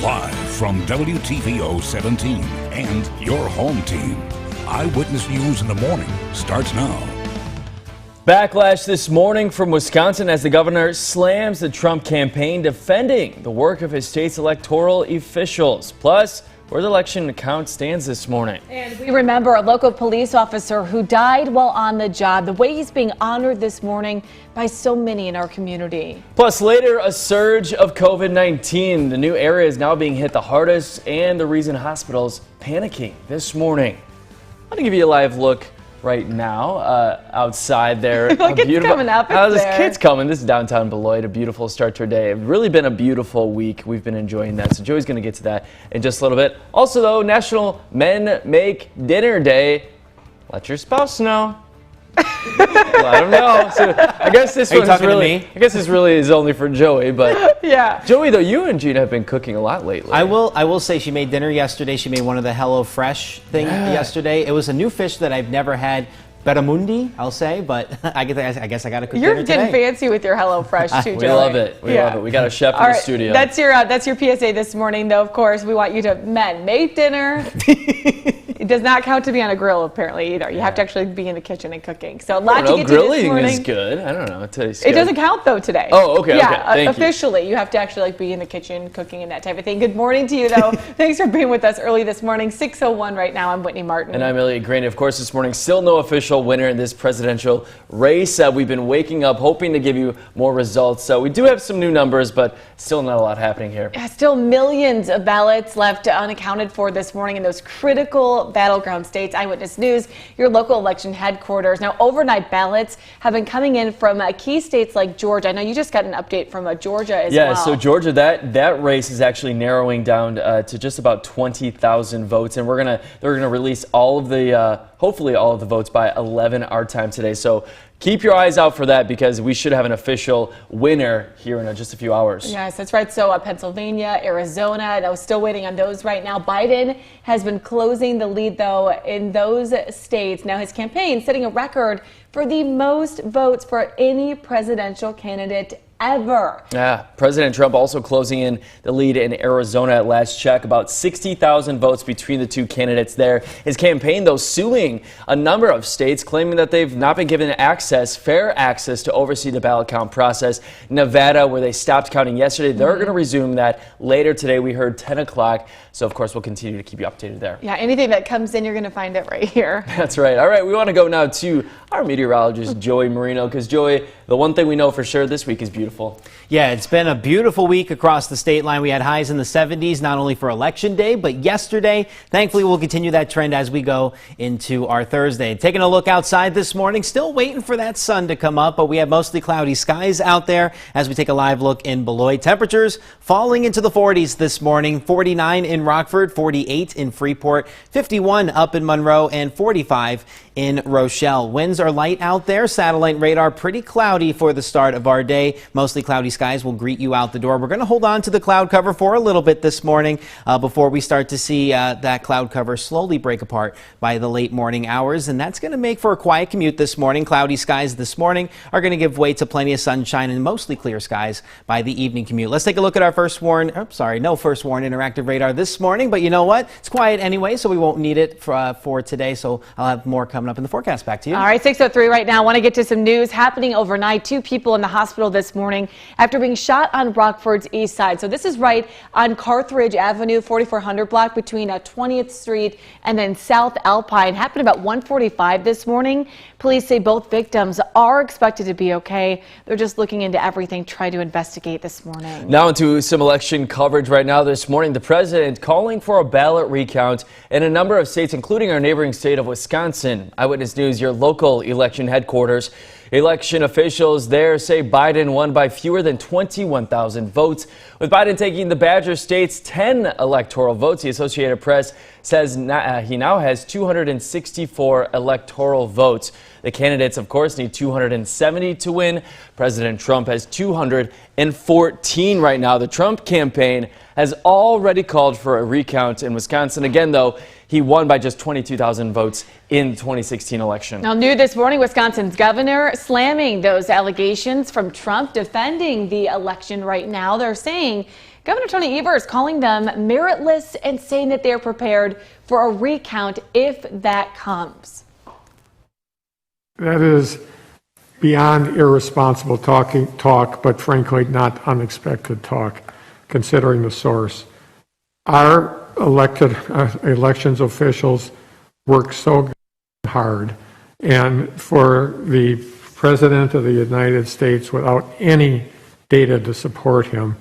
Live from WTVO 17 and your home team. Eyewitness News in the Morning starts now. Backlash this morning from Wisconsin as the governor slams the Trump campaign defending the work of his state's electoral officials. Plus, where the election count stands this morning. And we remember a local police officer who died while on the job. The way he's being honored this morning by so many in our community. Plus, later, a surge of COVID-19. The new area is now being hit the hardest and the reason hospitals panicking this morning. I want to give you a live look right now outside there. Look, it's coming up. Kid's coming. This is downtown Beloit. A beautiful start to our day. It's really been a beautiful week. We've been enjoying that. So Joey's going to get to that in just a little bit. Also, though, National Men Make Dinner Day. Let your spouse know. Let him know. So I guess this one's really. I guess this really is only for Joey, but yeah. Joey, though, you and Gina have been cooking a lot lately. I will say she made dinner yesterday. She made one of the Hello Fresh thing yesterday. It was a new fish that I've never had. Barramundi, I'll say, but I guess I got to cook dinner today. You're getting fancy with your Hello Fresh too, Joey. We love it. We love it. We got a chef in the studio. That's your PSA this morning, though. Of course, we want you to make dinner. It does not count to be on a grill, apparently, either. You have to actually be in the kitchen and cooking. So a lot to get to this morning. Grilling is good. I don't know. It doesn't count, though, today. Oh, okay. Yeah, okay. Officially, you have to actually be in the kitchen cooking and that type of thing. Good morning to you, though. Thanks for being with us early this morning. 6:01 right now. I'm Whitney Martin. And I'm Elliot Green. Of course, this morning, still no official winner in this presidential race. We've been waking up hoping to give you more results. So we do have some new numbers, but still not a lot happening here. Yeah, still millions of ballots left unaccounted for this morning in those critical battleground states. Eyewitness News, your local election headquarters. Now, overnight ballots have been coming in from key states like Georgia. I know you just got an update from Georgia as well. Yeah, so Georgia, that race is actually narrowing down to just about 20,000 votes, and they're gonna release all of the hopefully all of the votes by 11 our time today. So keep your eyes out for that because we should have an official winner here in just a few hours. Yes, that's right. So Pennsylvania, Arizona, we're still waiting on those right now. Biden has been closing the lead, though, in those states. Now his campaign setting a record for the most votes for any presidential candidate ever. Yeah, President Trump also closing in the lead in Arizona at last check, about 60,000 votes between the two candidates there. His campaign, though, suing a number of states, claiming that they've not been given fair access to oversee the ballot count process. Nevada, where they stopped counting yesterday, they're going to resume that later today. We heard 10 o'clock. So, of course, we'll continue to keep you updated there. Yeah, anything that comes in, you're going to find it right here. That's right. All right, we want to go now to our meteorologist, Joey Marino, because, Joey, the one thing we know for sure this week is beautiful. Yeah, it's been a beautiful week across the state line. We had highs in the 70s, not only for Election Day, but yesterday. Thankfully, we'll continue that trend as we go into our Thursday. Taking a look outside this morning, still waiting for that sun to come up, but we have mostly cloudy skies out there as we take a live look in Beloit. Temperatures falling into the 40s this morning, 49 in Rockford, 48 in Freeport, 51 up in Monroe, and 45 in Rochelle. Winds are light out there. Satellite radar pretty cloudy for the start of our day. Mostly cloudy skies will greet you out the door. We're going to hold on to the cloud cover for a little bit this morning before we start to see that cloud cover slowly break apart by the late morning hours. And that's going to make for a quiet commute this morning. Cloudy skies this morning are going to give way to plenty of sunshine and mostly clear skies by the evening commute. Let's take a look at our no first warn interactive radar this morning. But you know what? It's quiet anyway, so we won't need it for today. So I'll have more coming up in the forecast. Back to you. All right, 6:03 right now. I want to get to some news happening overnight. 2 people in the hospital this morning after being shot on Rockford's east side. So this is right on Carthage Avenue, 4400 block between 20th Street and then South Alpine. Happened about 1:45 this morning. Police say both victims are expected to be okay. They're just looking into everything, trying to investigate this morning. Now into some election coverage right now this morning. The president calling for a ballot recount in a number of states, including our neighboring state of Wisconsin. Eyewitness News, your local election headquarters. Election officials there say Biden won by fewer than 21,000 votes. With Biden taking the Badger State's 10 electoral votes, the Associated Press says he now has 264 electoral votes. The candidates, of course, need 270 to win. President Trump has 214 right now. The Trump campaign has already called for a recount in Wisconsin. Again, though, he won by just 22,000 votes in the 2016 election. Now, new this morning, Wisconsin's governor slamming those allegations from Trump, defending the election right now. They're saying Governor Tony Evers calling them meritless and saying that they're prepared for a recount if that comes. That is beyond irresponsible talk, but frankly not unexpected talk, considering the source. Our elected elections officials work so hard, and for the President of the United States without any data to support him.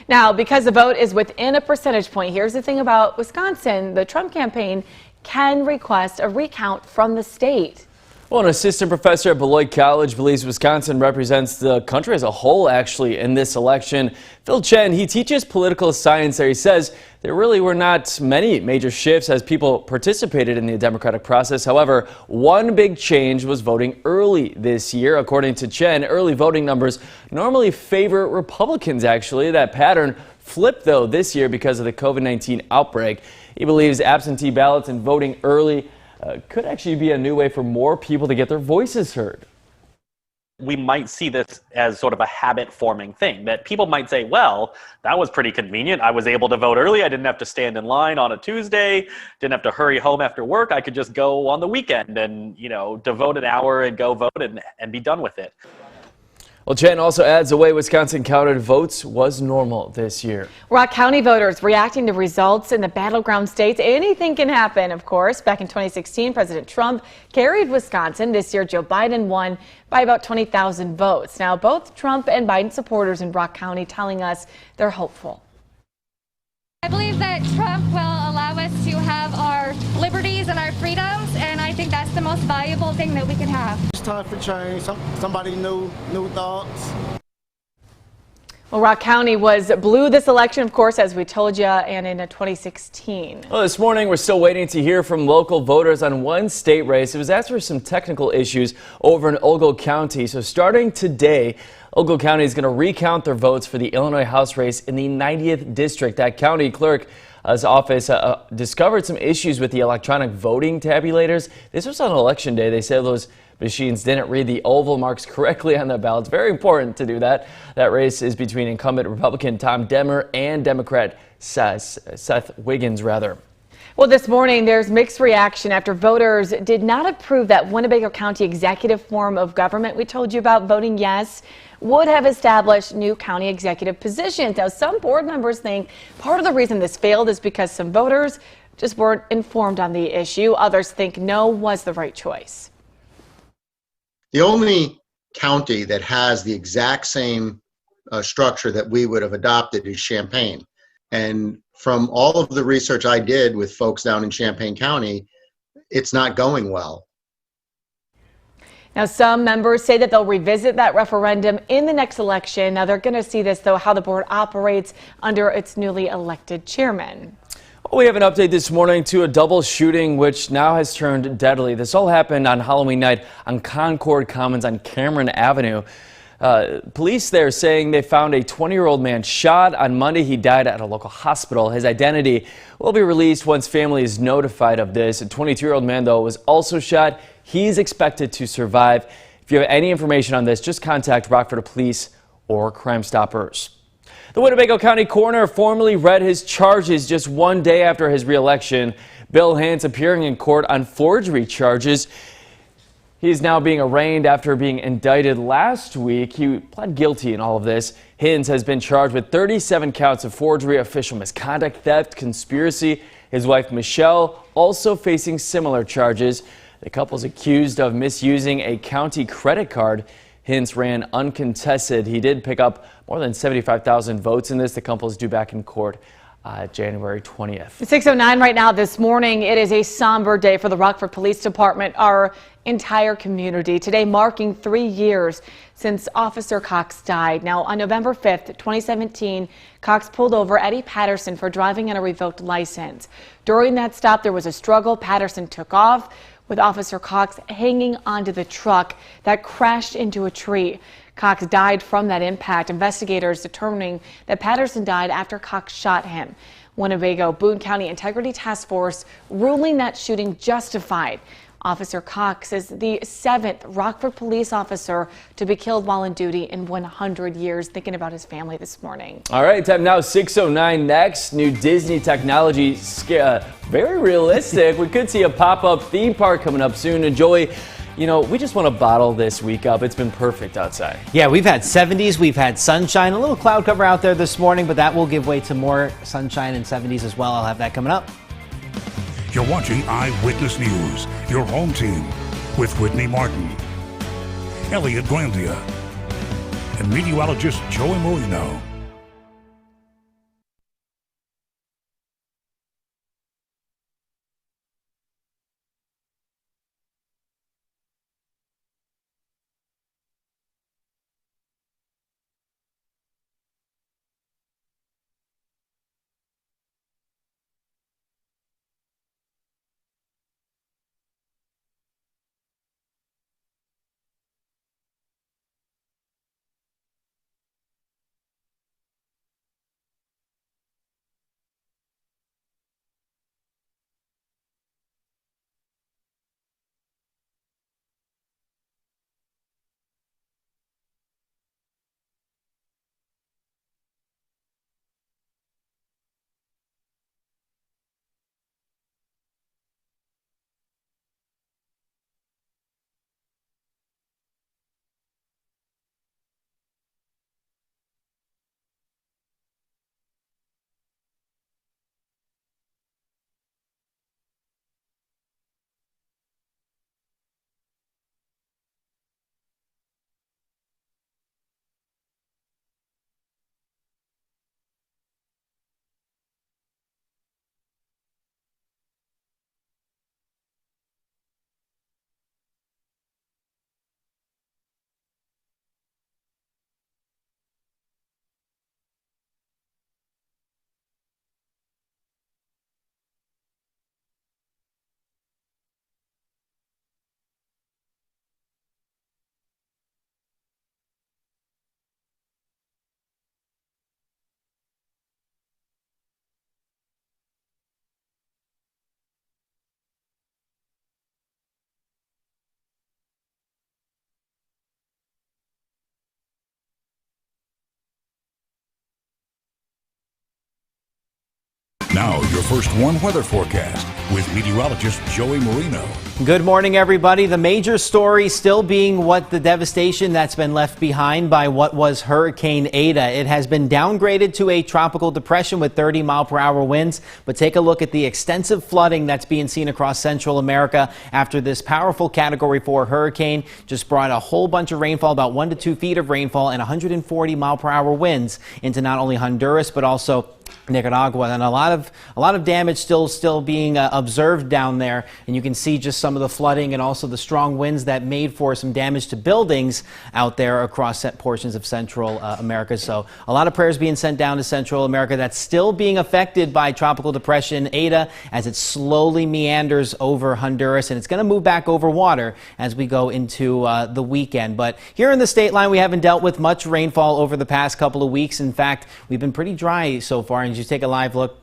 Now, because the vote is within a percentage point, here's the thing about Wisconsin. The Trump campaign can request a recount from the state. Well, an assistant professor at Beloit College believes Wisconsin represents the country as a whole, actually, in this election. Phil Chen, he teaches political science there. He says there really were not many major shifts as people participated in the democratic process. However, one big change was voting early this year. According to Chen, early voting numbers normally favor Republicans, actually. That pattern flipped, though, this year because of the COVID-19 outbreak. He believes absentee ballots and voting early could actually be a new way for more people to get their voices heard. We might see this as sort of a habit-forming thing, that people might say, well, that was pretty convenient. I was able to vote early. I didn't have to stand in line on a Tuesday, didn't have to hurry home after work. I could just go on the weekend and, devote an hour and go vote and be done with it. Well, Chen also adds the way Wisconsin counted votes was normal this year. Rock County voters reacting to results in the battleground states. Anything can happen, of course. Back in 2016, President Trump carried Wisconsin. This year, Joe Biden won by about 20,000 votes. Now, both Trump and Biden supporters in Rock County telling us they're hopeful. I believe that Trump will allow us to have our liberties and our freedoms, and I think that's the most valuable thing that we can have. It's time for change, somebody new thoughts. Well, Rock County was blue this election, of course, as we told you, and in 2016. Well, this morning, we're still waiting to hear from local voters on one state race. It was after some technical issues over in Ogle County. So starting today, Ogle County is going to recount their votes for the Illinois House race in the 90th district. That county clerk's office discovered some issues with the electronic voting tabulators. This was on election day. They said those machines didn't read the oval marks correctly on the ballots. Very important to do that. That race is between incumbent Republican Tom Demmer and Democrat Seth Wiggins, rather. Well, this morning, there's mixed reaction after voters did not approve that Winnebago County executive form of government we told you about. Voting yes would have established new county executive positions. Now, some board members think part of the reason this failed is because some voters just weren't informed on the issue. Others think no was the right choice. The only county that has the exact same structure that we would have adopted is Champaign. And from all of the research I did with folks down in Champaign County, it's not going well. Now, some members say that they'll revisit that referendum in the next election. Now, they're going to see this, though, how the board operates under its newly elected chairman. We have an update this morning to a double shooting, which now has turned deadly. This all happened on Halloween night on Concord Commons on Cameron Avenue. Police there saying they found a 20-year-old man shot. On Monday, he died at a local hospital. His identity will be released once family is notified of this. A 22-year-old man, though, was also shot. He's expected to survive. If you have any information on this, just contact Rockford Police or Crime Stoppers. The Winnebago County coroner formally read his charges just one day after his reelection. Bill Hance appearing in court on forgery charges. He is now being arraigned after being indicted last week. He pled guilty in all of this. Hines has been charged with 37 counts of forgery, official misconduct, theft, conspiracy. His wife, Michelle, also facing similar charges. The couple's accused of misusing a county credit card. Hintz ran uncontested. He did pick up more than 75,000 votes in this. The couple is due back in court January 20th. 6:09 right now this morning. It is a somber day for the Rockford Police Department, our entire community. Today marking 3 years since Officer Cox died. Now, on November 5th, 2017, Cox pulled over Eddie Patterson for driving on a revoked license. During that stop, there was a struggle. Patterson took off with Officer Cox hanging onto the truck that crashed into a tree. Cox died from that impact. Investigators determining that Patterson died after Cox shot him. Winnebago Boone County Integrity Task Force ruling that shooting justified. Officer Cox is the 7th Rockford police officer to be killed while on duty in 100 years. Thinking about his family this morning. All right, time now 6:09. Next, new Disney technology, very realistic. We could see a pop-up theme park coming up soon. And Joey, you know, we just want to bottle this week up. It's been perfect outside. Yeah, we've had 70s, we've had sunshine, a little cloud cover out there this morning, but that will give way to more sunshine and 70s as well. I'll have that coming up. You're watching Eyewitness News, your home team, with Whitney Martin, Elliot Glandia, and meteorologist Joey Marino. Now, your first warm weather forecast with meteorologist Joey Marino. Good morning, everybody. The major story still being the devastation that's been left behind by what was Hurricane Ada. It has been downgraded to a tropical depression with 30-mile-per-hour winds. But take a look at the extensive flooding that's being seen across Central America after this powerful Category 4 hurricane just brought a whole bunch of rainfall, about 1 to 2 feet of rainfall and 140-mile-per-hour winds into not only Honduras but also Nicaragua, and a lot of damage still being observed down there. And you can see just some of the flooding and also the strong winds that made for some damage to buildings out there across portions of Central America. So a lot of prayers being sent down to Central America that's still being affected by Tropical Depression Ada as it slowly meanders over Honduras, and it's going to move back over water as we go into the weekend. But here in the state line, we haven't dealt with much rainfall over the past couple of weeks. In fact, we've been pretty dry so far. And you take a live look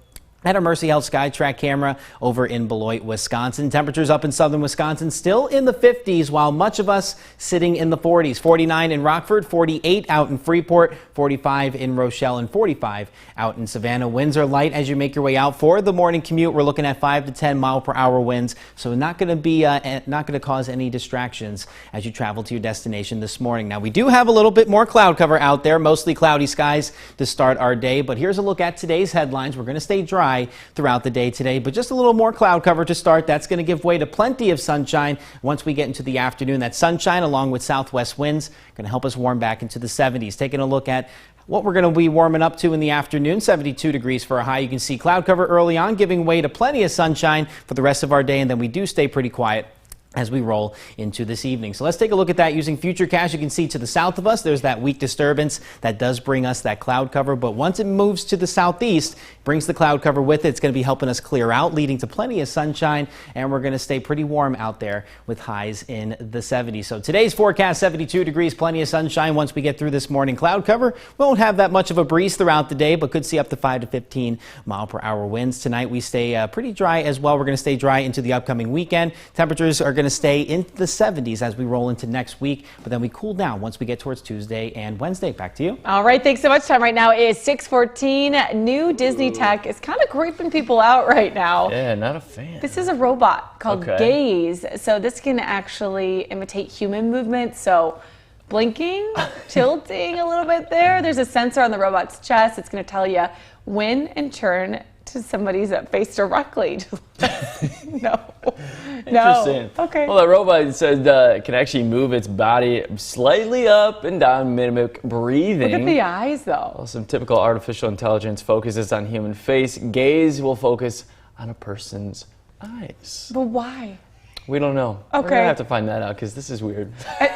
at our Mercy Health SkyTrack camera over in Beloit, Wisconsin. Temperatures up in southern Wisconsin still in the 50s, while much of us sitting in the 40s. 49 in Rockford, 48 out in Freeport, 45 in Rochelle, and 45 out in Savannah. Winds are light as you make your way out for the morning commute. We're looking at 5 to 10 mile-per-hour winds, so not going to cause any distractions as you travel to your destination this morning. Now, we do have a little bit more cloud cover out there, mostly cloudy skies to start our day. But here's a look at today's headlines. We're going to stay dry throughout the day today, but just a little more cloud cover to start. That's going to give way to plenty of sunshine once we get into the afternoon. That sunshine, along with southwest winds, going to help us warm back into the 70s. Taking a look at what we're going to be warming up to in the afternoon, 72 degrees for a high. You can see cloud cover early on, giving way to plenty of sunshine for the rest of our day, and then we do stay pretty quiet as we roll into this evening. So let's take a look at that using Futurecast. You can see to the south of us, there's that weak disturbance that does bring us that cloud cover. But once it moves to the southeast, brings the cloud cover with it. It's going to be helping us clear out, leading to plenty of sunshine. And we're going to stay pretty warm out there with highs in the 70s. So today's forecast, 72 degrees, plenty of sunshine. Once we get through this morning cloud cover, won't have that much of a breeze throughout the day, but could see up to 5 to 15 mile per hour winds. Tonight we stay pretty dry as well. We're going to stay dry into the upcoming weekend. Temperatures are going to stay into the 70s as we roll into next week, but then we cool down once we get towards Tuesday and Wednesday. Back to you. All right, thanks so much. Time right now is 6:14. New Disney tech is kind of creeping people out right now. Yeah, not a fan. This is a robot called Gaze. So this can actually imitate human movements. So blinking, tilting a little bit there. There's a sensor on the robot's chest. It's going to tell you when and turn to somebody's face directly. No. Interesting. Okay. Well, the robot says can actually move its body slightly up and down, mimic breathing. Look at the eyes, though. Well, some typical artificial intelligence focuses on human face. Gaze will focus on a person's eyes. But why? We don't know. Okay. We're gonna have to find that out because this is weird.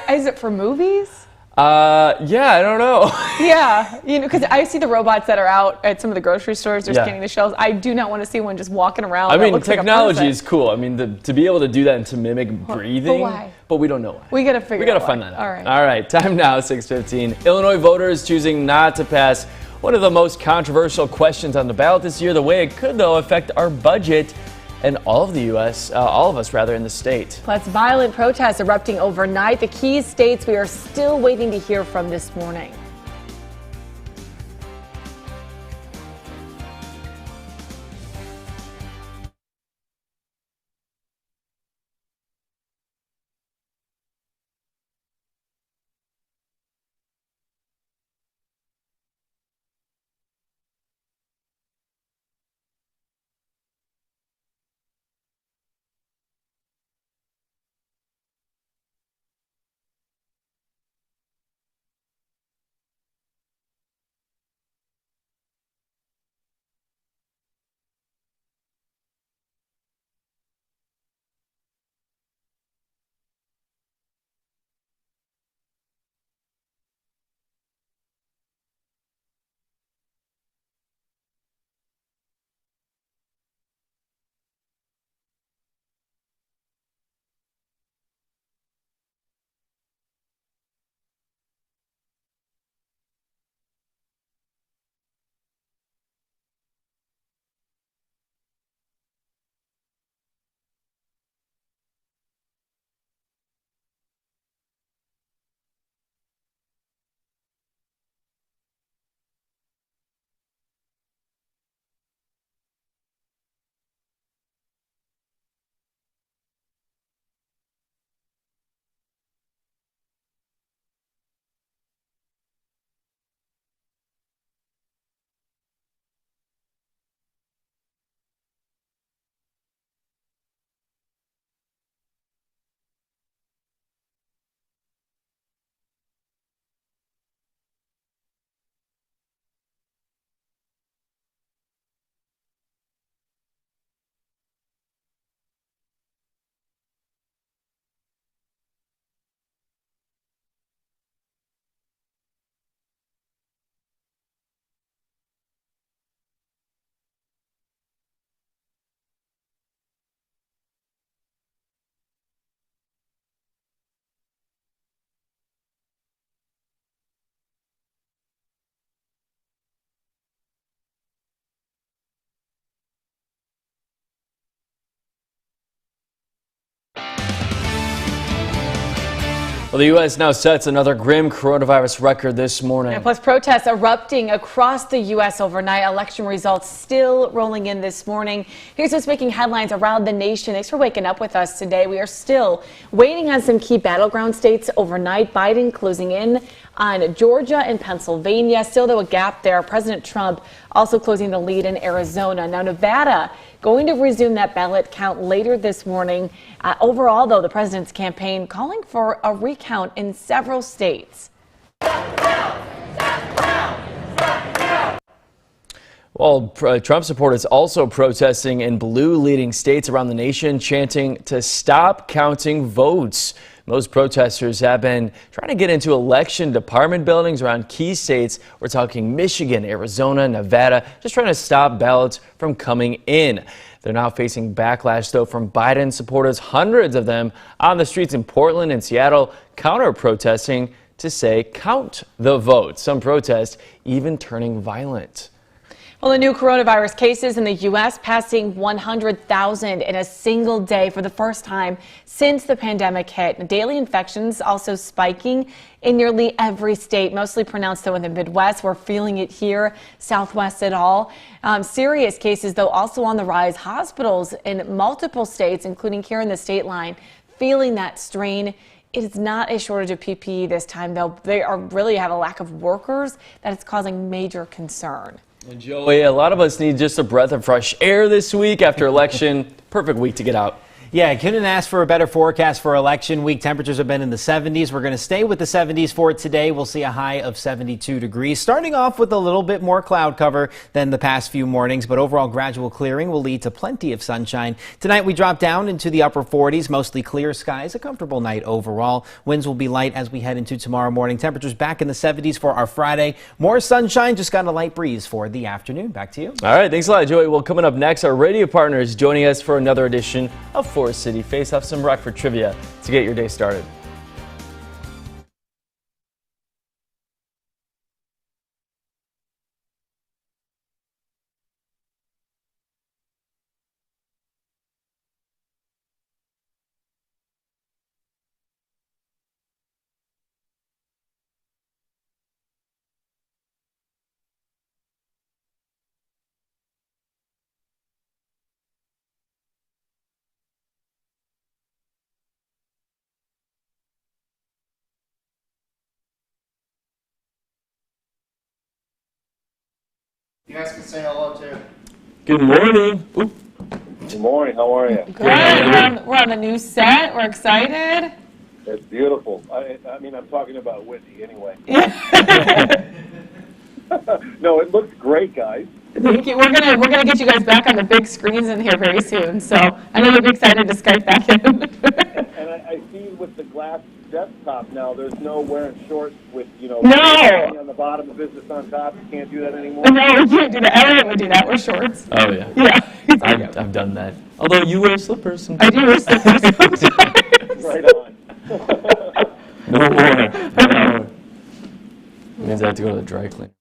Is it for movies? Yeah, I don't know. Yeah, you know, because I see the robots that are out at some of the grocery stores. They're scanning the shelves. I do not want to see one just walking around. I mean, technology is cool. I mean, to be able to do that and to mimic breathing. But why? But we don't know why. We gotta figure. We gotta find that out. All right. All right. Time now, 6:15. Illinois voters choosing not to pass one of the most controversial questions on the ballot this year. The way it could, though, affect our budget and all of the U.S., all of us rather, in the state. Plus, violent protests erupting overnight. The key states we are still waiting to hear from this morning. Well, the U.S. now sets another grim coronavirus record this morning. And plus, protests erupting across the U.S. overnight. Election results still rolling in this morning. Here's what's making headlines around the nation. Thanks for waking up with us today. We are still waiting on some key battleground states overnight. Biden closing in on Georgia and Pennsylvania. Still, though, a gap there. President Trump also closing the lead in Arizona. Now, Nevada going to resume that ballot count later this morning. Overall, though, the president's campaign calling for a recount in several states. Well, Well, Trump supporters also protesting in blue leading states around the nation, chanting to stop counting votes. Most protesters have been trying to get into election department buildings around key states. We're talking Michigan, Arizona, Nevada, just trying to stop ballots from coming in. They're now facing backlash, though, from Biden supporters, hundreds of them on the streets in Portland and Seattle, counter-protesting to say count the votes. Some protests even turning violent. Well, the new coronavirus cases in the U.S. passing 100,000 in a single day for the first time since the pandemic hit. Daily infections also spiking in nearly every state, mostly pronounced though in the Midwest. We're feeling it here, Southwest at all. Serious cases, though, also on the rise. Hospitals in multiple states, including here in the state line, feeling that strain. It is not a shortage of PPE this time, though. They really have a lack of workers that is causing major concern. And Joey, a lot of us need just a breath of fresh air this week after election. Perfect week to get out. Yeah, I couldn't ask for a better forecast for election week. Temperatures have been in the 70s. We're going to stay with the 70s for today. We'll see a high of 72 degrees, starting off with a little bit more cloud cover than the past few mornings, but overall gradual clearing will lead to plenty of sunshine. Tonight we drop down into the upper 40s, mostly clear skies, a comfortable night overall. Winds will be light as we head into tomorrow morning. Temperatures back in the 70s for our Friday. More sunshine, just got a light breeze for the afternoon. Back to you. All right, thanks a lot, Joey. Well, coming up next, our radio partner is joining us for another edition of Forest City Face Off, some Rockford trivia to get your day started. You guys can say hello too. Good morning. Ooh. Good morning. How are you? Good. We're on the new set. We're excited. It's beautiful. I mean, I'm talking about Whitney anyway. No, it looks great, guys. Thank you. We're gonna get you guys back on the big screens in here very soon. So I know you'll be excited to Skype back in. And I see with the glass desktop now, there's no wearing shorts with, No. on the bottom, the business on top. You can't do that anymore. No, we can't do that. Everyone would do that. We're shorts. Oh, yeah. Yeah. I've done that. Although you wear slippers I do wear slippers sometimes. Right on. No more. No more. Means I have to go to the dry cleaner.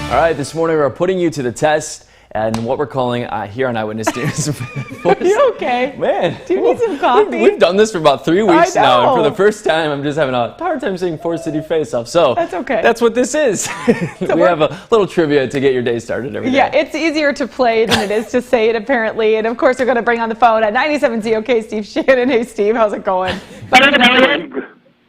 All right, this morning we're putting you to the test and what we're calling here on Eyewitness News. You okay? Man. Do you need some coffee? We've done this for about 3 weeks I now, and for know. the first time, I'm just having a hard time saying Forest City Face Off. So That's okay. That's what this is. We have a little trivia to get your day started every day. Yeah, it's easier to play than it is to say it, apparently. And of course, we're going to bring on the phone at 97 ZOK, Steve Shannon. Hey, Steve, how's it going? Better than Elliot?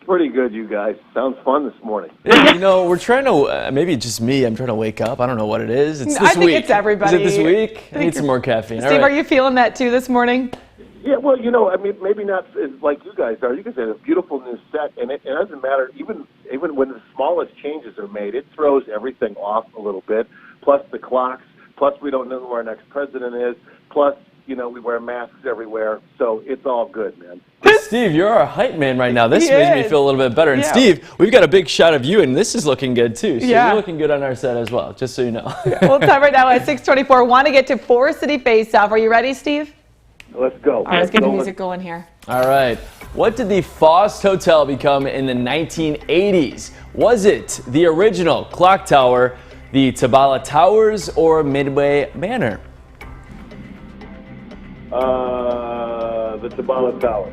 Pretty good, you guys. Sounds fun this morning. Yeah, you know, we're trying to, maybe just me, I'm trying to wake up. I don't know what it is. It's this I think week. it's everybody. Is it this week? I need some more caffeine. Steve, All right. are you feeling that too this morning? Yeah, well, I mean, maybe not as like you guys are. You guys have a beautiful new set, and it doesn't matter. Even when the smallest changes are made, it throws everything off a little bit. Plus the clocks. Plus we don't know who our next president is. Plus You know, we wear masks everywhere, so it's all good, man. Steve, you're our hype man right now. This He makes me is. feel a little bit better. And Yeah. Steve, we've got a big shot of you, and this is looking good too. So Yeah. you're looking good on our set as well, just so you know. Well, time right now at 6:24. Want to get to Forest City Face-Off. Are you ready, Steve? Let's go. All right, let's get the music going here. All right. What did the Faust Hotel become in the 1980s? Was it the original Clock Tower, the Tabala Towers, or Midway Manor? The Tabula Tower.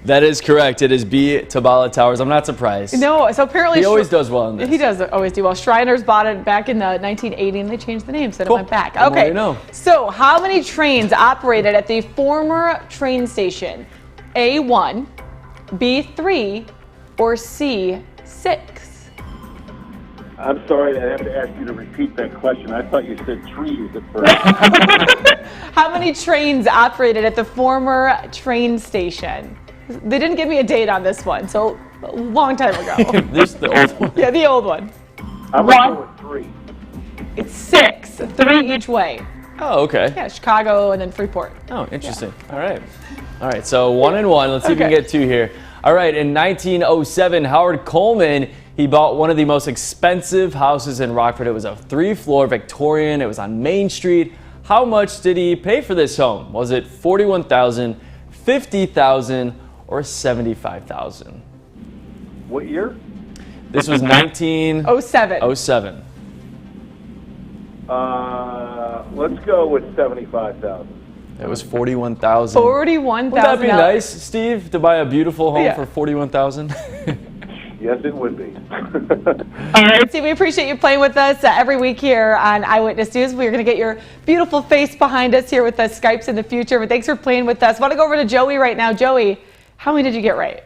That is correct. It is B, Tabala Towers. I'm not surprised. No, so apparently He always does well in this. He does always do well. Shriners bought it back in the 1980s, and they changed the name, so Cool. it went back. The more Okay. you know. So, how many trains operated at the former train station? A1, B3, or C6? I'm sorry, I have to ask you to repeat that question. I thought you said trees at first. How many trains operated at the former train station? They didn't give me a date on this one, so a long time ago. This is the old one. Yeah, the old one. I'm going to go with 3. It's 6, 3 each way. Oh, okay. Yeah, Chicago and then Freeport. Oh, interesting. All right. All right, so 1 and 1. Let's see if we can Okay. get 2 here. All right, in 1907, Howard Coleman, he bought one of the most expensive houses in Rockford. It was a 3-floor Victorian. It was on Main Street. How much did he pay for this home? Was it $41,000, $50,000, or $75,000? What year? This was 1907. 07. Let's go with 75,000. It was $41,000. 41,000. Would that be nice, Steve, to buy a beautiful home Yeah. for $41,000? Yes, it would be. All right, Steve, we appreciate you playing with us every week here on Eyewitness News. We're going to get your beautiful face behind us here with the Skypes in the future, but thanks for playing with us. I want to go over to Joey right now. Joey, how many did you get right?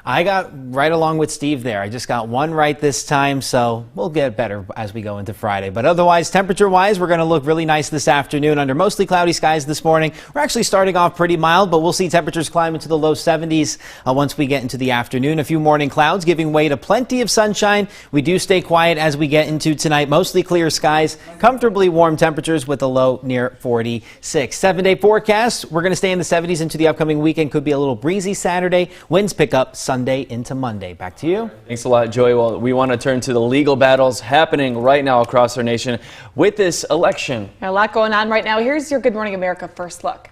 I got right along with Steve there. I just got 1 right this time, so we'll get better as we go into Friday. But otherwise, temperature-wise, we're going to look really nice this afternoon under mostly cloudy skies this morning. We're actually starting off pretty mild, but we'll see temperatures climb into the low 70s once we get into the afternoon. A few morning clouds giving way to plenty of sunshine. We do stay quiet as we get into tonight. Mostly clear skies, comfortably warm temperatures with a low near 46. 7-day forecast, we're going to stay in the 70s into the upcoming weekend. Could be a little breezy Saturday. Winds pick up Sunday into Monday. Back to you. Thanks a lot, Joey. Well, we want to turn to the legal battles happening right now across our nation with this election. A lot going on right now. Here's your Good Morning America first look.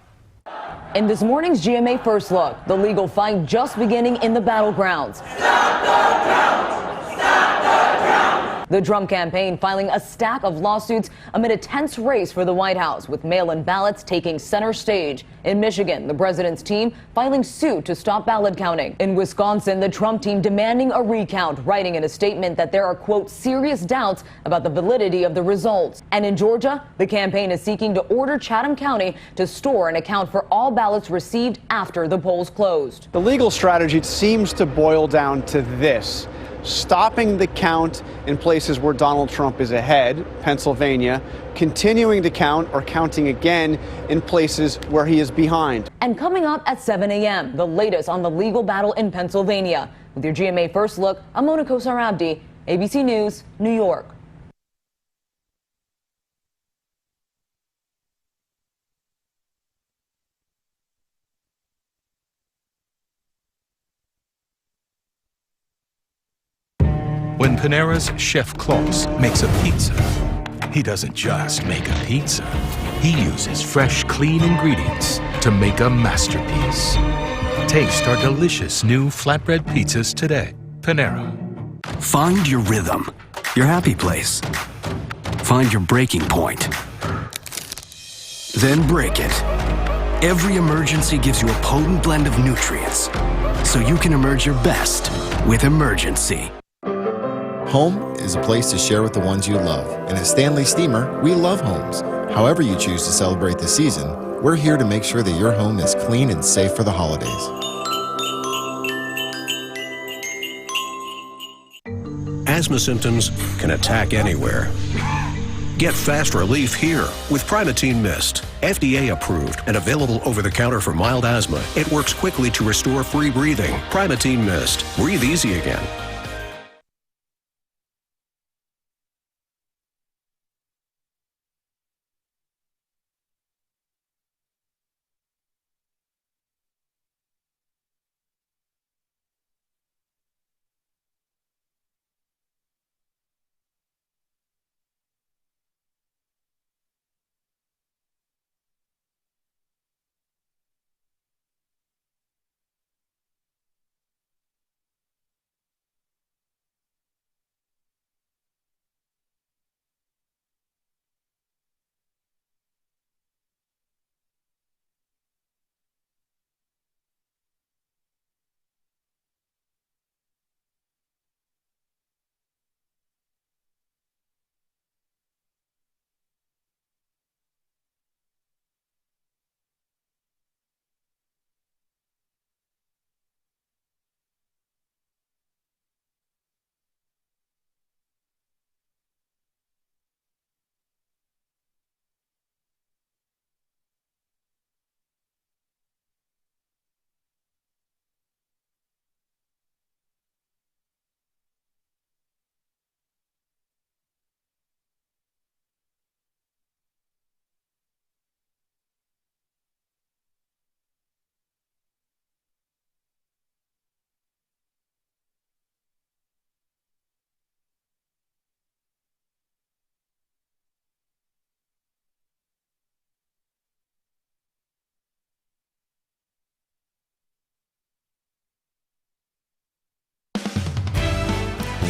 In this morning's GMA First Look, the legal fight just beginning in the battlegrounds. The Trump campaign filing a stack of lawsuits amid a tense race for the White House, with mail-in ballots taking center stage. In Michigan, the president's team filing suit to stop ballot counting. In Wisconsin, the Trump team demanding a recount, writing in a statement that there are, quote, serious doubts about the validity of the results. And in Georgia, the campaign is seeking to order Chatham County to store and account for all ballots received after the polls closed. The legal strategy seems to boil down to this: stopping the count in places where Donald Trump is ahead, Pennsylvania, continuing to count or counting again in places where he is behind. And coming up at 7 a.m., the latest on the legal battle in Pennsylvania. With your GMA First Look, I'm Mona Kosar Abdi, ABC News, New York. When Panera's Chef Klaus makes a pizza, he doesn't just make a pizza. He uses fresh, clean ingredients to make a masterpiece. Taste our delicious new flatbread pizzas today. Panera. Find your rhythm, your happy place. Find your breaking point. Then break it. Every emergency gives you a potent blend of nutrients, so you can emerge your best with Emergency. Home is a place to share with the ones you love. And at Stanley Steamer, we love homes. However you choose to celebrate the season, we're here to make sure that your home is clean and safe for the holidays. Asthma symptoms can attack anywhere. Get fast relief here with Primatene Mist. FDA approved and available over the counter for mild asthma. It works quickly to restore free breathing. Primatene Mist. Breathe easy again.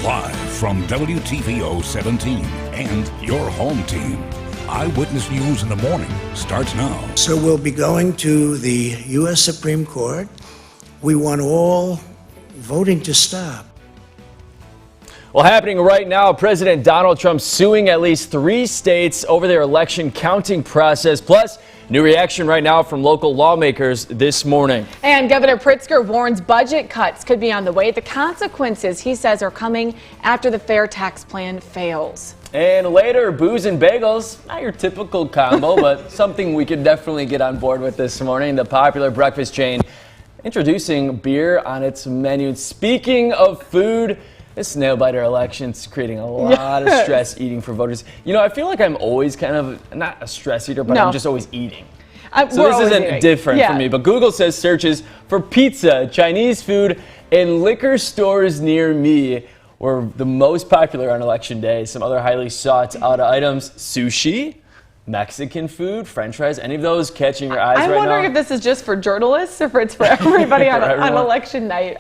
Live from WTVO 17 and your home team, Eyewitness News in the Morning starts now. So we'll be going to the U.S. Supreme Court. We want all voting to stop. Well, happening right now, President Donald Trump suing at least 3 states over their election counting process. Plus, new reaction right now from local lawmakers this morning. And Governor Pritzker warns budget cuts could be on the way. The consequences, he says, are coming after the fair tax plan fails. And later, booze and bagels, not your typical combo, but something we could definitely get on board with this morning. The popular breakfast chain introducing beer on its menu. Speaking of food, this nail-biter election is creating a lot of stress eating for voters. You know, I feel like I'm always kind of, not a stress eater, but I'm just always eating. So this isn't different for me. But Google says searches for pizza, Chinese food, and liquor stores near me were the most popular on election day. Some other highly sought out items: sushi, Mexican food, French fries. Any of those catching your eyes right now? I'm wondering if this is just for journalists or if it's for everybody on election night.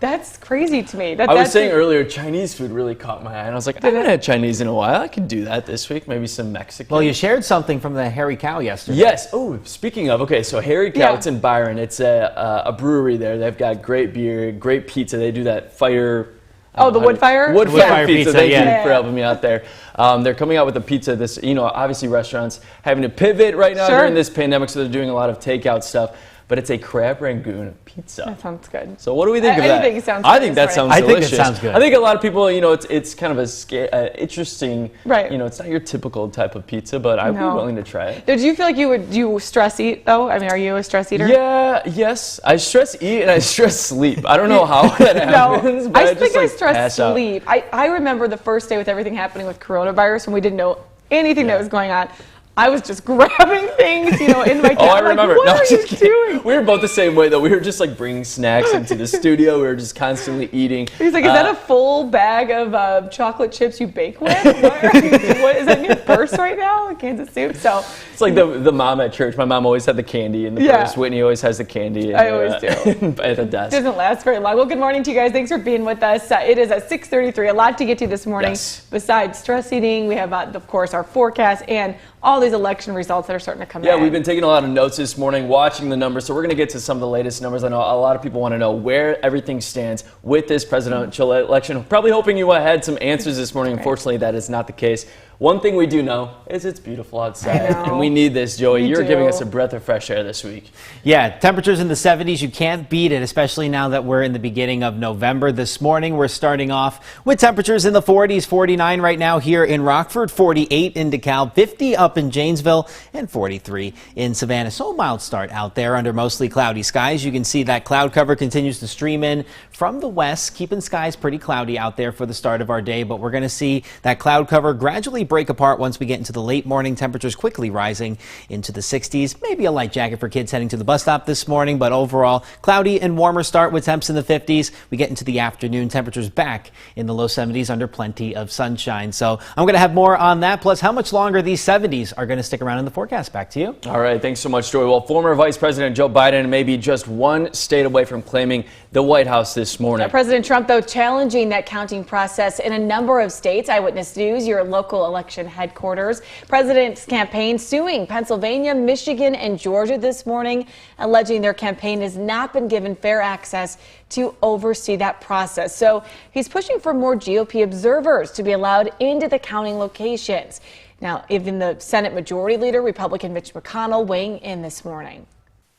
That's crazy to me. I was saying earlier, Chinese food really caught my eye, and I was like, I haven't had Chinese in a while. I could do that this week. Maybe some Mexican. Well, you shared something from the Hairy Cow yesterday. Yes. Oh, speaking of, okay, so Hairy Cow, it's in Byron. It's a brewery there. They've got great beer, great pizza. They do that fire. Oh, the wood fire? Wood fire pizza. Thank you for helping me out there. They're coming out with a pizza. This, you know, obviously restaurants having to pivot right now during this pandemic, so they're doing a lot of takeout stuff. But it's a crab rangoon pizza. That sounds good. So what do we think of that? I think that sounds delicious. I think it sounds good. I think a lot of people, you know, it's kind of a interesting, you know, it's not your typical type of pizza, but I'd be willing to try it. Did you feel like you stress eat though? I mean, are you a stress eater? Yes. I stress eat and I stress sleep. I don't know how that happens, but I think I just stress sleep. I remember the first day with everything happening with coronavirus when we didn't know anything that was going on. I was just grabbing things, you know, in my Oh, I remember. Like, what are you doing? We were both the same way, though. We were just like bringing snacks into the studio. We were just constantly eating. He's like, is that a full bag of chocolate chips you bake with? What is that in your purse right now? Kansas soup. So it's like the mom at church. My mom always had the candy in the purse. Whitney always has the candy. I always do. At the desk. It doesn't last very long. Well, good morning to you guys. Thanks for being with us. It is at 6:33. A lot to get to this morning. Besides stress eating, we have, of course, our forecast and all these election results that are starting to come in. Yeah, we've been taking a lot of notes this morning, watching the numbers. So we're going to get to some of the latest numbers. I know a lot of people want to know where everything stands with this presidential election. Probably hoping you had some answers this morning. Unfortunately, that is not the case. One thing we do know is it's beautiful outside, and we need this, Joey. You're giving us a breath of fresh air this week. Yeah, temperatures in the 70s. You can't beat it, especially now that we're in the beginning of November. This morning, we're starting off with temperatures in the 40s, 49 right now here in Rockford, 48 in DeKalb, 50 up in Janesville, and 43 in Savannah. So a mild start out there under mostly cloudy skies. You can see that cloud cover continues to stream in from the west, keeping skies pretty cloudy out there for the start of our day. But we're going to see that cloud cover gradually break apart once we get into the late morning. Temperatures quickly rising into the 60s. Maybe a light jacket for kids heading to the bus stop this morning, but overall cloudy and warmer start with temps in the 50s. We get into the afternoon, temperatures back in the low 70s under plenty of sunshine. So I'm going to have more on that, plus how much longer these 70s are going to stick around in the forecast. Back to you. All right, thanks so much, Joey. Well, former Vice President Joe Biden may be just one state away from claiming the White House this morning. President Trump, though, challenging that counting process in a number of states. Eyewitness News, your local election headquarters. President's campaign suing Pennsylvania, Michigan, and Georgia this morning, alleging their campaign has not been given fair access to oversee that process. So he's pushing for more GOP observers to be allowed into the counting locations. Now, even the Senate Majority Leader, Republican Mitch McConnell, weighing in this morning.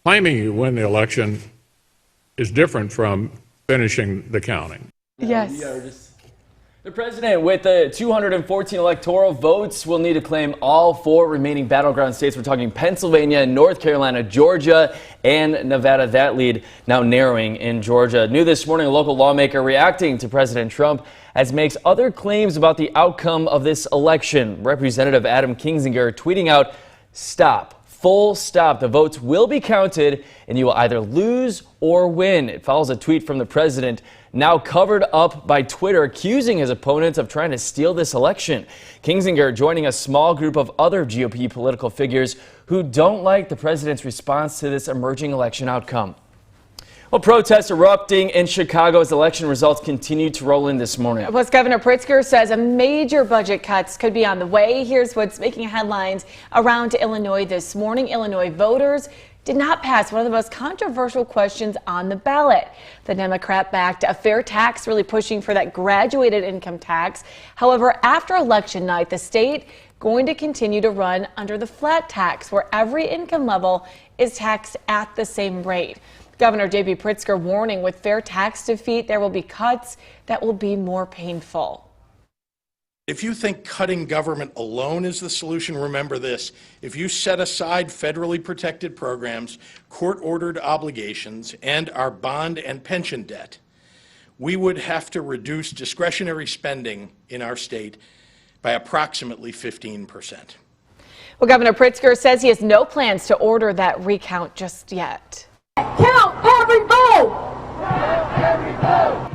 Claiming you win the election is different from finishing the counting. Yes. The president, with the 214 electoral votes, will need to claim all 4 remaining battleground states. We're talking Pennsylvania, North Carolina, Georgia, and Nevada. That lead now narrowing in Georgia. New this morning, a local lawmaker reacting to President Trump as makes other claims about the outcome of this election. Representative Adam Kinzinger tweeting out, "Stop. Full stop. The votes will be counted and you will either lose or win." It follows a tweet from the president, now covered up by Twitter, accusing his opponents of trying to steal this election. Kinzinger joining a small group of other GOP political figures who don't like the president's response to this emerging election outcome. Well, protests erupting in Chicago as election results continue to roll in this morning. Plus, Governor Pritzker says a major budget cuts could be on the way. Here's what's making headlines around Illinois this morning. Illinois voters did not pass one of the most controversial questions on the ballot. The Democrat-backed a fair tax, really pushing for that graduated income tax. However, after election night, the state going to continue to run under the flat tax, where every income level is taxed at the same rate. Governor J.B. Pritzker warning with fair tax defeat, there will be cuts that will be more painful. If you think cutting government alone is the solution, remember this. If you set aside federally protected programs, court-ordered obligations, and our bond and pension debt, we would have to reduce discretionary spending in our state by approximately 15%. Well, Governor Pritzker says he has no plans to order that recount just yet. Count every vote! Count every vote!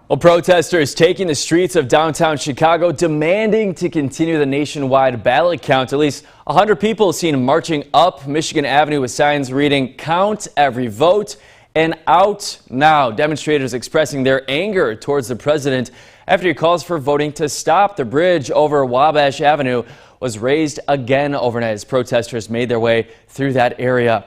Well, protesters taking the streets of downtown Chicago demanding to continue the nationwide ballot count. At least 100 people seen marching up Michigan Avenue with signs reading "Count every vote" and "Out now." Demonstrators expressing their anger towards the president after he calls for voting to stop. The bridge over Wabash Avenue was raised again overnight as protesters made their way through that area.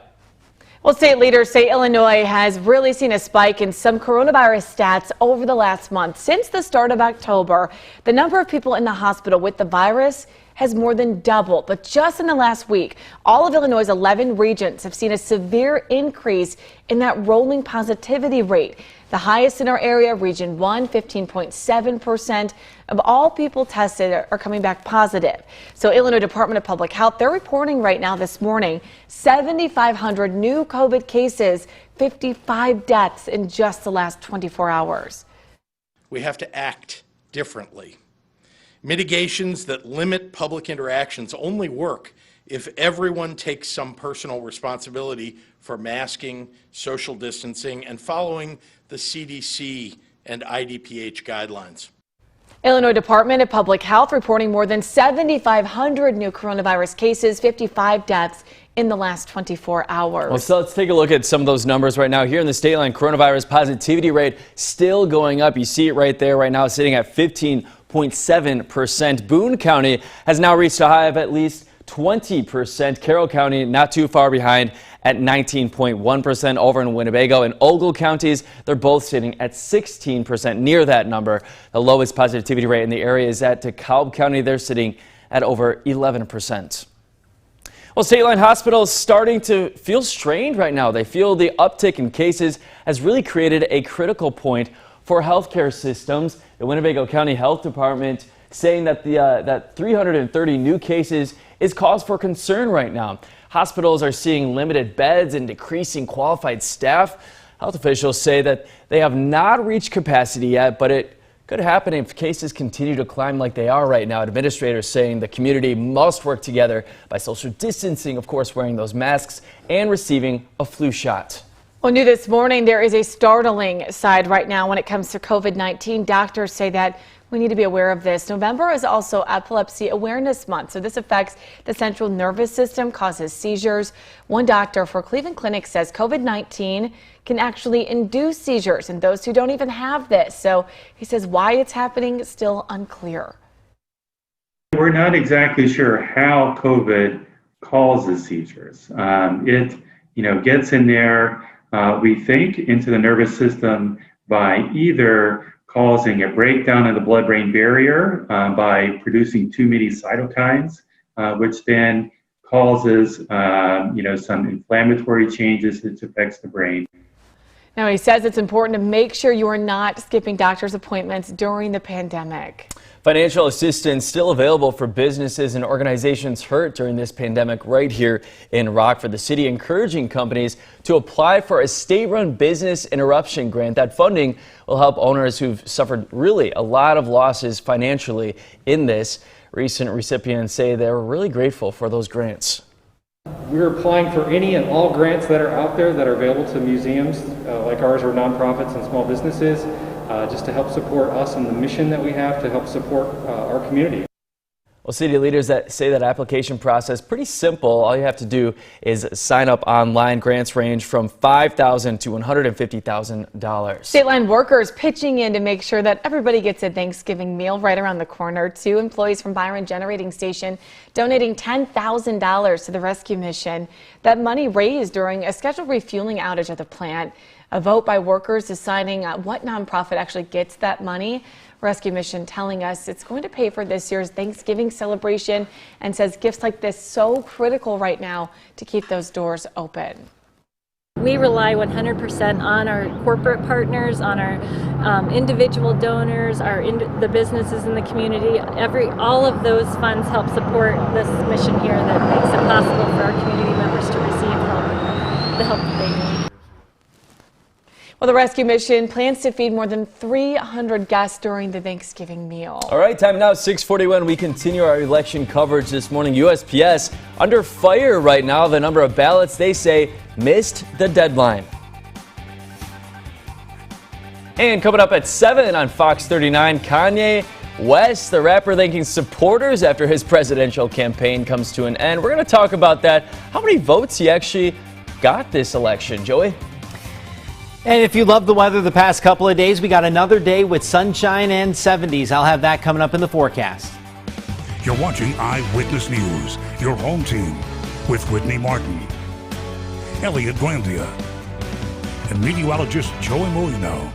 Well, state leaders say Illinois has really seen a spike in some coronavirus stats over the last month. Since the start of October, the number of people in the hospital with the virus has more than doubled. But just in the last week, all of Illinois' 11 regions have seen a severe increase in that rolling positivity rate. The highest in our area, Region 1, 15.7% of all people tested are coming back positive. So Illinois Department of Public Health, they're reporting right now this morning 7,500 new COVID cases, 55 deaths in just the last 24 hours. We have to act differently. Mitigations that limit public interactions only work if everyone takes some personal responsibility for masking, social distancing, and following the CDC and IDPH guidelines. Illinois Department of Public Health reporting more than 7,500 new coronavirus cases, 55 deaths in the last 24 hours. Well, so let's take a look at some of those numbers right now. Here in the state line, coronavirus positivity rate still going up. You see it right there right now, sitting at 15.7%. Boone County has now reached a high of at least 20%. Carroll County not too far behind at 19.1%. Over in Winnebago and Ogle counties, they're both sitting at 16%, near that number. The lowest positivity rate in the area is at DeKalb County. They're sitting at over 11%. Well, State Line Hospital is starting to feel strained right now. They feel the uptick in cases has really created a critical point for healthcare systems. The Winnebago County Health Department saying that that 330 new cases is cause for concern right now. Hospitals are seeing limited beds and decreasing qualified staff. Health officials say that they have not reached capacity yet, but it could happen if cases continue to climb like they are right now. Administrators saying the community must work together by social distancing, of course, wearing those masks and receiving a flu shot. Well, new this morning, there is a startling side right now when it comes to COVID-19. Doctors say that we need to be aware of this. November is also Epilepsy Awareness Month, so this affects the central nervous system, causes seizures. One doctor for Cleveland Clinic says COVID-19 can actually induce seizures in those who don't even have this. So he says why it's happening is still unclear. We're not exactly sure how COVID causes seizures. It gets in there, we think, into the nervous system by either causing a breakdown of the blood-brain barrier by producing too many cytokines, which then causes some inflammatory changes which affects the brain. Now, he says it's important to make sure you are not skipping doctor's appointments during the pandemic. Financial assistance still available for businesses and organizations hurt during this pandemic right here in Rockford. The city encouraging companies to apply for a state-run business interruption grant. That funding will help owners who've suffered really a lot of losses financially in this. Recent recipients say they're really grateful for those grants. We're applying for any and all grants that are out there that are available to museums like ours or nonprofits and small businesses, just to help support us and the mission that we have to help support our community. Well, city leaders that say that application process pretty simple. All you have to do is sign up online. Grants range from $5,000 to $150,000. State line workers pitching in to make sure that everybody gets a Thanksgiving meal right around the corner. 2 employees from Byron Generating Station donating $10,000 to the rescue mission. That money raised during a scheduled refueling outage at the plant. A vote by workers deciding what nonprofit actually gets that money. Rescue Mission telling us it's going to pay for this year's Thanksgiving celebration and says gifts like this so critical right now to keep those doors open. We rely 100% on our corporate partners, on our individual donors, the businesses in the community. All of those funds help support this mission here that makes it possible for our community members to receive the help that they need. Well, the rescue mission plans to feed more than 300 guests during the Thanksgiving meal. All right, time now, 6:41. We continue our election coverage this morning. USPS under fire right now. The number of ballots, they say, missed the deadline. And coming up at 7 on Fox 39, Kanye West, the rapper, thanking supporters after his presidential campaign comes to an end. We're going to talk about that, how many votes he actually got this election. Joey? And if you love the weather the past couple of days, we got another day with sunshine and 70s. I'll have that coming up in the forecast. You're watching Eyewitness News, your home team, with Whitney Martin, Elliot Glandia, and meteorologist Joey Molino.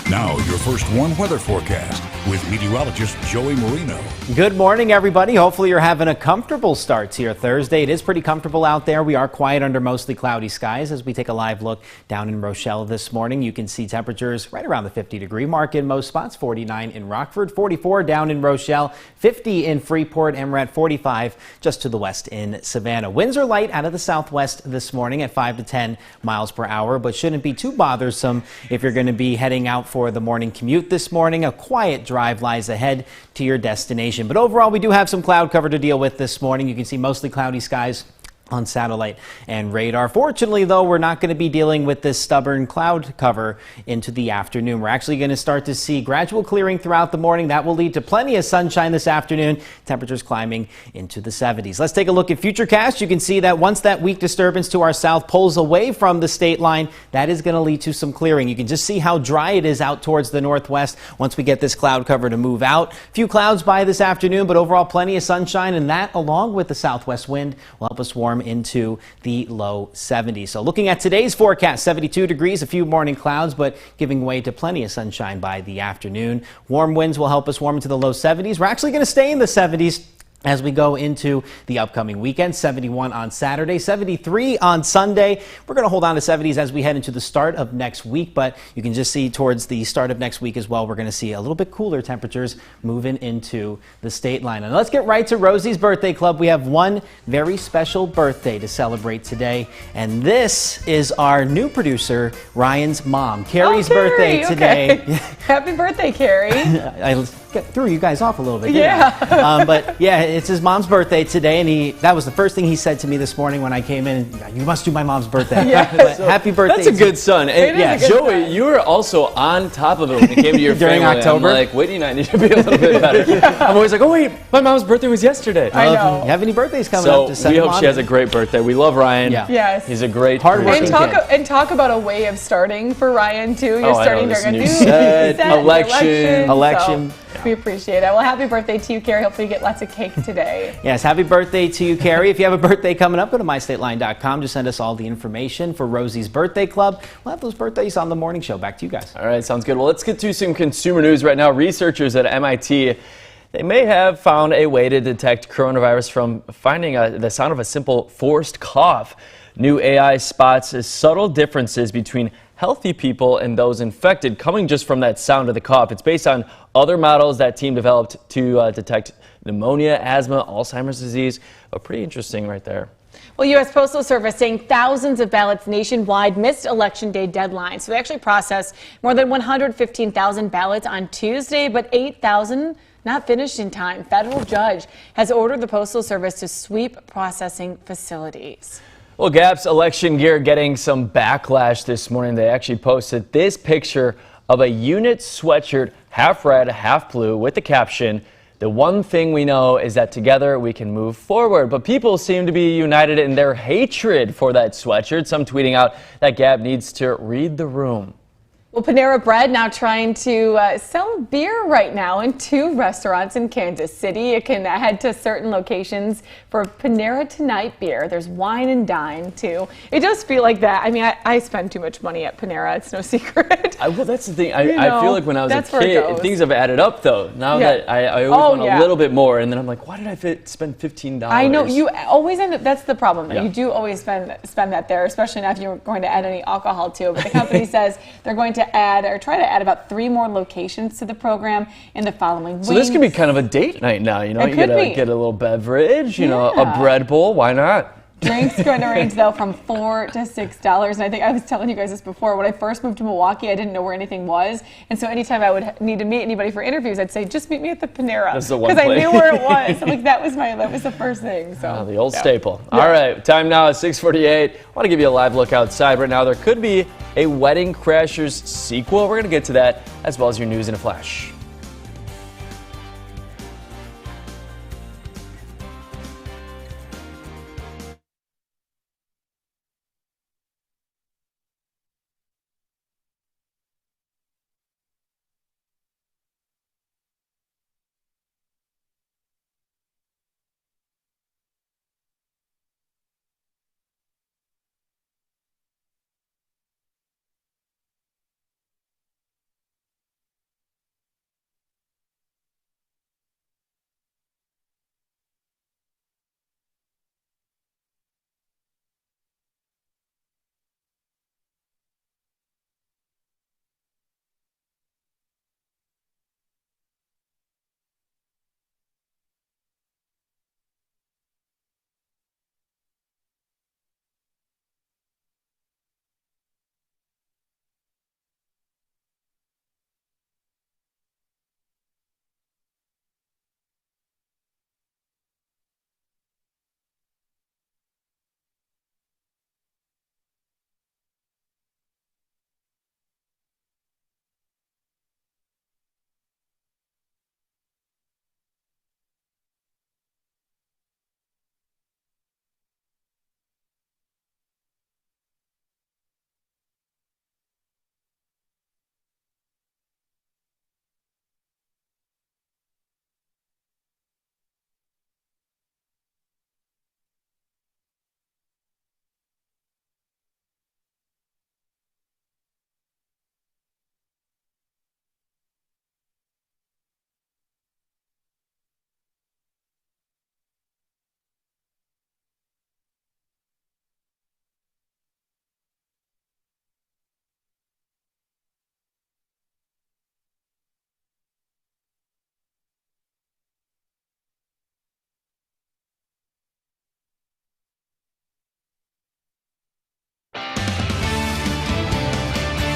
Now, your first warm weather forecast with meteorologist Joey Molino. Good morning, everybody. Hopefully you're having a comfortable start to your Thursday. It is pretty comfortable out there. We are quiet under mostly cloudy skies as we take a live look down in Rochelle this morning. You can see temperatures right around the 50-degree mark in most spots. 49 in Rockford, 44 down in Rochelle, 50 in Freeport, and we're at 45 just to the west in Savannah. Winds are light out of the southwest this morning at 5 to 10 miles per hour, but shouldn't be too bothersome if you're going to be heading out for the morning commute this morning. A quiet drive lies ahead to your destination. But overall, we do have some cloud cover to deal with this morning. You can see mostly cloudy skies on satellite and radar. Fortunately, though, we're not going to be dealing with this stubborn cloud cover into the afternoon. We're actually going to start to see gradual clearing throughout the morning. That will lead to plenty of sunshine this afternoon. Temperatures climbing into the 70s. Let's take a look at Futurecast. You can see that once that weak disturbance to our south pulls away from the state line, that is going to lead to some clearing. You can just see how dry it is out towards the northwest once we get this cloud cover to move out. A few clouds by this afternoon, but overall plenty of sunshine, and that, along with the southwest wind, will help us warm warm into the low 70s. So looking at today's forecast, 72 degrees, a few morning clouds, but giving way to plenty of sunshine by the afternoon. Warm winds will help us warm into the low 70s. We're actually going to stay in the 70s as we go into the upcoming weekend. 71 on Saturday, 73 on Sunday. We're going to hold on to 70s as we head into the start of next week, but you can just see towards the start of next week as well, we're going to see a little bit cooler temperatures moving into the state line. And let's get right to Rosie's Birthday Club. We have one very special birthday to celebrate today, and this is our new producer, Ryan's mom. Carrie's birthday today. Happy birthday, Carrie. I threw you guys off a little bit. Yeah. But yeah, it's his mom's birthday today, and that was the first thing he said to me this morning when I came in. You must do my mom's birthday. But happy birthday. That's a good son. And yeah, Joey, you were also on top of it when it came to your during family. October. I'm like, Whitney and I need to be a little bit better. I'm always like, oh wait, my mom's birthday was yesterday. I know. You have any birthdays coming up? So we hope she has a great birthday. We love Ryan. Yeah. Yes. He's a great hardworking kid. And talk about a way of starting for Ryan too. You're starting during a new set, election. So we appreciate it. Well, happy birthday to you, Carrie. Hopefully you get lots of cake today. Yes, happy birthday to you, Carrie. If you have a birthday coming up, go to mystateline.com. Just send us all the information for Rosie's Birthday Club. We'll have those birthdays on the morning show. Back to you guys. All right, sounds good. Well, let's get to some consumer news right now. Researchers at MIT, they may have found a way to detect coronavirus from finding the sound of a simple forced cough. New AI spots subtle differences between healthy people and those infected coming just from that sound of the cough. It's based on other models that team developed to detect pneumonia, asthma, Alzheimer's disease. Pretty interesting right there. Well, U.S. Postal Service saying thousands of ballots nationwide missed Election Day deadlines. So they actually processed more than 115,000 ballots on Tuesday, but 8,000 not finished in time. Federal judge has ordered the Postal Service to sweep processing facilities. Well, Gap's election gear getting some backlash this morning. They actually posted this picture of a unit sweatshirt, half red, half blue, with the caption, "The one thing we know is that together we can move forward." But people seem to be united in their hatred for that sweatshirt. Some tweeting out that Gap needs to read the room. Well, Panera Bread now trying to sell beer right now in 2 restaurants in Kansas City. You can head to certain locations for Panera Tonight beer. There's wine and dine, too. It does feel like that. I mean, I spend too much money at Panera. It's no secret. Well, that's the thing. I feel like when I was a kid, things have added up, though. Now that I always want a little bit more, and then I'm like, why did I spend $15? I know. You always end up, that's the problem. Yeah. You do always spend that there, especially now if you're going to add any alcohol to it. But the company says they're going to try to add about 3 more locations to the program in the following weeks. So this could be kind of a date night now, you know? It You could be. get a little beverage, you know, a bread bowl, why not? Drinks going to range, though, from $4 to $6. And I think I was telling you guys this before. When I first moved to Milwaukee, I didn't know where anything was. And so anytime I would need to meet anybody for interviews, I'd say, just meet me at the Panera. That's the one because I place. knew where it was. Like, that was the first thing. So The old staple. All right, time now is 6:48. I want to give you a live look outside right now. There could be a Wedding Crashers sequel. We're going to get to that, as well as your news in a flash.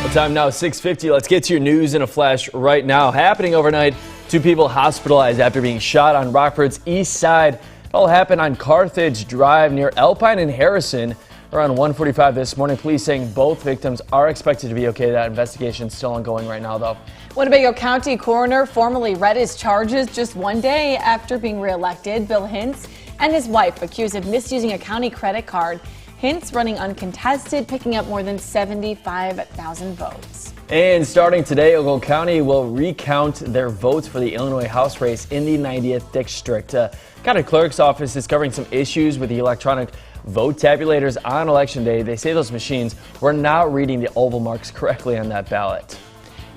Well, time now 6:50. Let's get to your news in a flash right now. Happening overnight, 2 people hospitalized after being shot on Rockford's east side. It all happened on Carthage Drive near Alpine and Harrison around 1:45 this morning. Police saying both victims are expected to be okay. That investigation is still ongoing right now, though. Winnebago County coroner formally read his charges just one day after being reelected. Bill Hintz and his wife accused of misusing a county credit card. Hintz running uncontested, picking up more than 75,000 votes. And starting today, Ogle County will recount their votes for the Illinois House race in the 90th district. County Clerk's office is covering some issues with the electronic vote tabulators on Election Day. They say those machines were not reading the oval marks correctly on that ballot.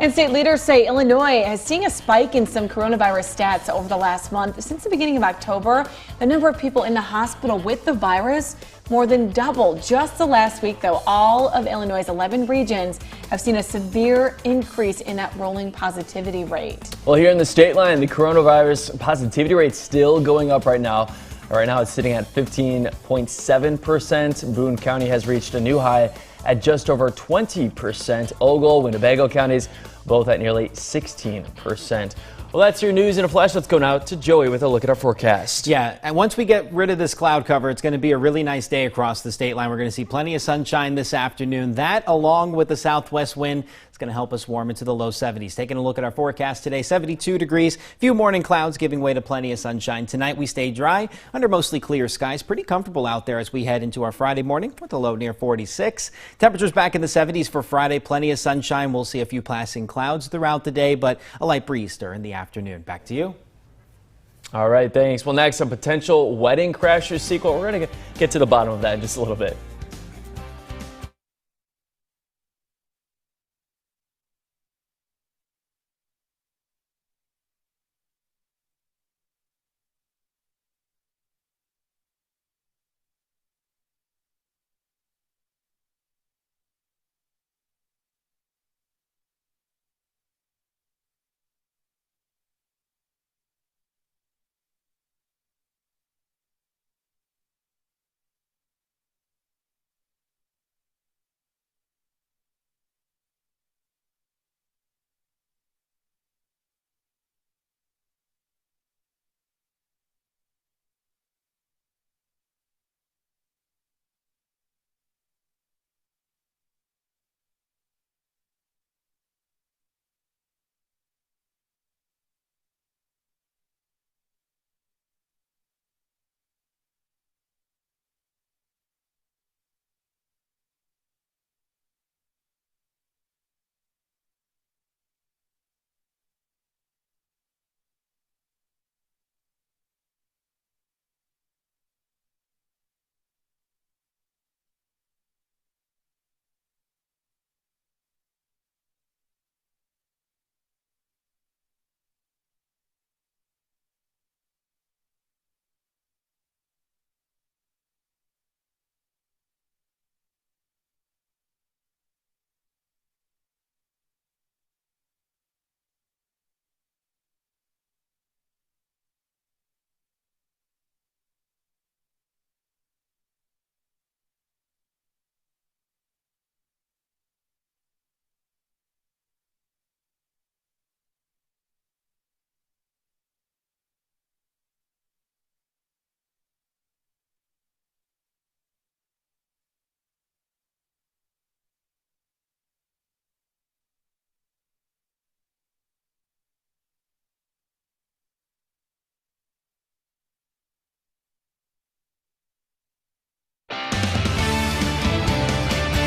And state leaders say Illinois has seen a spike in some coronavirus stats over the last month. Since the beginning of October, the number of people in the hospital with the virus more than doubled. Just the last week, though, all of Illinois' 11 regions have seen a severe increase in that rolling positivity rate. Well, here in the state line, the coronavirus positivity rate is still going up right now. Right now, it's sitting at 15.7%. Boone County has reached a new high at just over 20%. Ogle, Winnebago counties, both at nearly 16%. Well, that's your news in a flash. Let's go now to Joey with a look at our forecast. Yeah, and once we get rid of this cloud cover, it's going to be a really nice day across the state line. We're going to see plenty of sunshine this afternoon. That, along with the southwest wind, is going to help us warm into the low 70s. Taking a look at our forecast today, 72 degrees. Few morning clouds giving way to plenty of sunshine. Tonight we stay dry under mostly clear skies. Pretty comfortable out there as we head into our Friday morning with a low near 46. Temperatures back in the 70s for Friday. Plenty of sunshine. We'll see a few passing clouds throughout the day, but a light breeze during the afternoon. Back to you. All right, thanks. Well, next, a potential wedding crashers sequel. We're going to get to the bottom of that in just a little bit.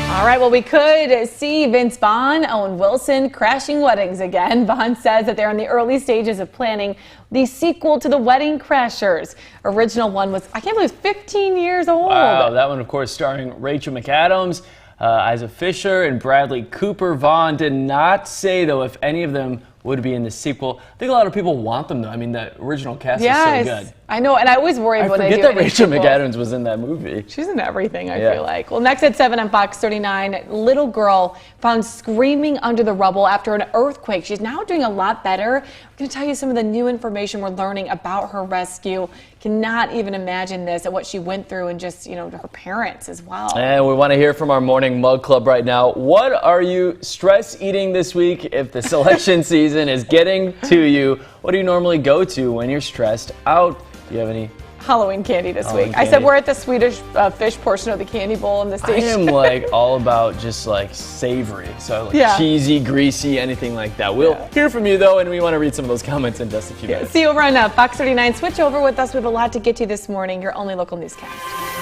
All right, well, we could see Vince Vaughn, Owen Wilson crashing weddings again. Vaughn says that they're in the early stages of planning the sequel to The Wedding Crashers. Original one was, I can't believe, 15 years old. Wow, that one, of course, starring Rachel McAdams, Isa Fisher, and Bradley Cooper. Vaughn did not say, though, if any of them would be in the sequel. I think a lot of people want them, though. I mean, the original cast is so good. I know, and I always worry when they do I forget that Rachel sequels. McAdams was in that movie. She's in everything, I feel like. Well, next at 7 on Fox 39, little girl found screaming under the rubble after an earthquake. She's now doing a lot better. I'm going to tell you some of the new information we're learning about her rescue. Cannot even imagine this and what she went through, and just, her parents as well. And we want to hear from our morning mug club right now. What are you stress eating this week if the selection season is getting to you? What do you normally go to when you're stressed out? Do you have any Halloween candy this week? candy. I said we're at the Swedish fish portion of the candy bowl in the station. I am all about just savory, so cheesy, greasy, anything like that. We'll hear from you though, and we want to read some of those comments in just a few minutes. See you over on Fox 39. Switch over with us. We have a lot to get to this morning. Your only local newscast.